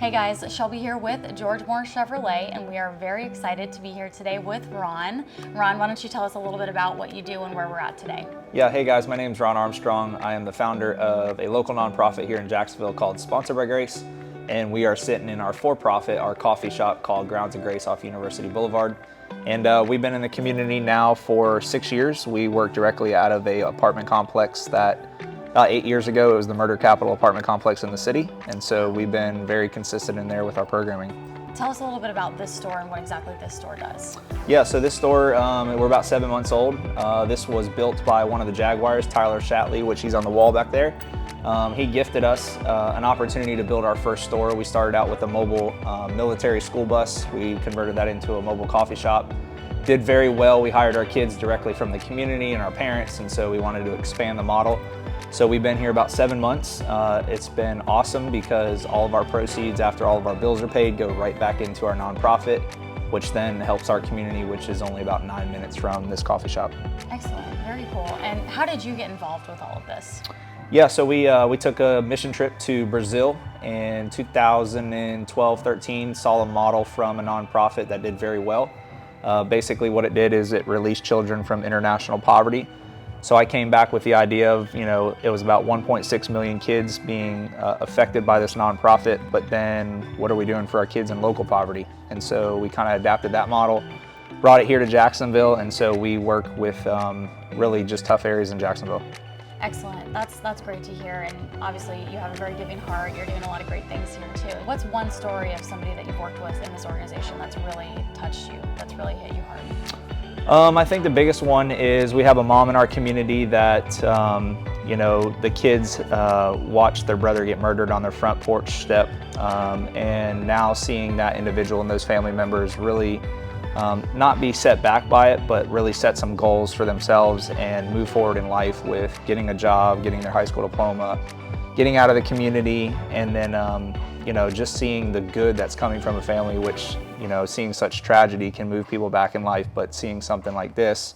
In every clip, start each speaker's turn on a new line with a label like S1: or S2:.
S1: Hey guys, Shelby here with George Moore Chevrolet, and we are very excited to be here today with Ron. Ron, why don't you tell us a little bit about what you do and where we're at today?
S2: Yeah, hey guys, my name's Ron Armstrong. I am the founder of a local nonprofit here in Jacksonville called Sponsored by Grace, and we are sitting in our for-profit, our coffee shop called Grounds of Grace off University Boulevard. And we've been in the community now for 6 years. We work directly out of a apartment complex that about 8 years ago, it was the murder capital apartment complex in the city. And so we've been very consistent in there with our programming.
S1: Tell us a little bit about this store and what exactly this store does.
S2: Yeah, so this store, we're about 7 months old. This was built by one of the Jaguars, Tyler Shatley, which he's on the wall back there. He gifted us an opportunity to build our first store. We started out with a mobile military school bus. We converted that into a mobile coffee shop. Did very well. We hired our kids directly from the community and our parents, and so we wanted to expand the model. So we've been here about 7 months. It's been awesome because all of our proceeds after all of our bills are paid go right back into our nonprofit, which then helps our community, which is only about 9 minutes from this coffee shop.
S1: Excellent, very cool. And how did you get involved with all of this?
S2: Yeah, so we took a mission trip to Brazil in 2012-13, saw a model from a nonprofit that did very well. Basically what it did is it released children from international poverty. So I came back with the idea of, it was about 1.6 million kids being affected by this nonprofit, but then what are we doing for our kids in local poverty? And so we kind of adapted that model, brought it here to Jacksonville, and so we work with really just tough areas in Jacksonville.
S1: Excellent, that's great to hear, and obviously you have a very giving heart. You're doing a lot of great things here too. What's one story of somebody that you've worked with in this organization that's really touched you, that's really hit you hard?
S2: I think the biggest one is we have a mom in our community that, the kids watched their brother get murdered on their front porch step, and now seeing that individual and those family members really not be set back by it, but really set some goals for themselves and move forward in life with getting a job, getting their high school diploma, getting out of the community, and then just seeing the good that's coming from a family, which, seeing such tragedy can move people back in life, but seeing something like this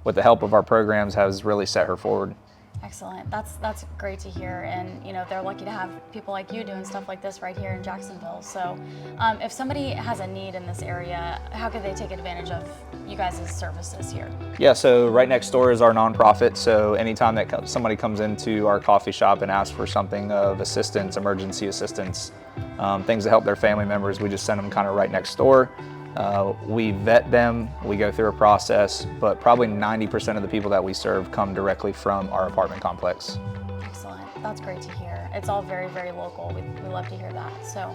S2: with the help of our programs has really set her forward.
S1: Excellent. That's great to hear, and they're lucky to have people like you doing stuff like this right here in Jacksonville. So if somebody has a need in this area, how could they take advantage of you guys' services here? Yeah,
S2: so right next door is our nonprofit, so anytime that somebody comes into our coffee shop and asks for something of assistance, emergency assistance, things to help their family members, we just send them kind of right next door. We vet them, we go through a process, but probably 90% of the people that we serve come directly from our apartment complex.
S1: Excellent, that's great to hear. It's all very, very local. We love to hear that. So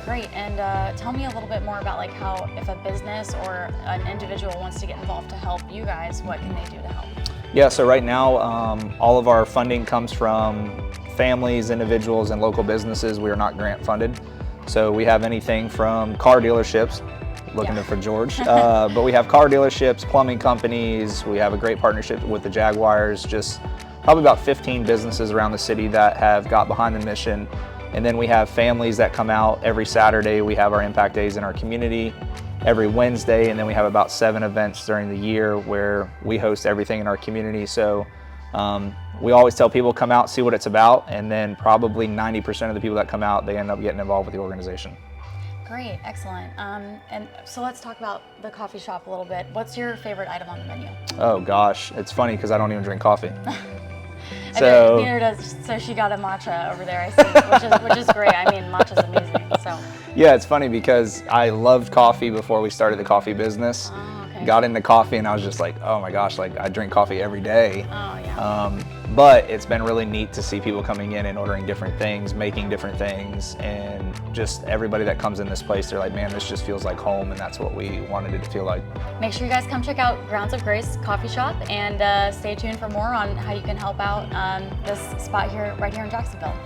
S1: great, and tell me a little bit more about how if a business or an individual wants to get involved to help you guys, what can they do to help?
S2: Yeah, so right now all of our funding comes from families, individuals, and local businesses. We are not grant funded. So we have anything from car dealerships, looking for George, but we have car dealerships, plumbing companies, we have a great partnership with the Jaguars, just probably about 15 businesses around the city that have got behind the mission. And then we have families that come out every Saturday. We have our impact days in our community every Wednesday, and then we have about 7 events during the year where we host everything in our community. So we always tell people come out, see what it's about, and then probably 90% of the people that come out, they end up getting involved with the organization.
S1: Great, excellent. And so let's talk about the coffee shop a little bit. What's your favorite item on the menu?
S2: Oh gosh, it's funny because I don't even drink coffee.
S1: So neither does. So she got a matcha over there, I see, which is great. I mean, matcha's amazing. So
S2: yeah, it's funny because I loved coffee before we started the coffee business.
S1: Oh, okay.
S2: Got into coffee and I was just like, oh my gosh, I drink coffee every day.
S1: Oh yeah.
S2: But it's been really neat to see people coming in and ordering different things, making different things, and just everybody that comes in this place, they're like, man, this just feels like home, and that's what we wanted it to feel like.
S1: Make sure you guys come check out Grounds of Grace Coffee Shop, and stay tuned for more on how you can help out this spot here, right here in Jacksonville.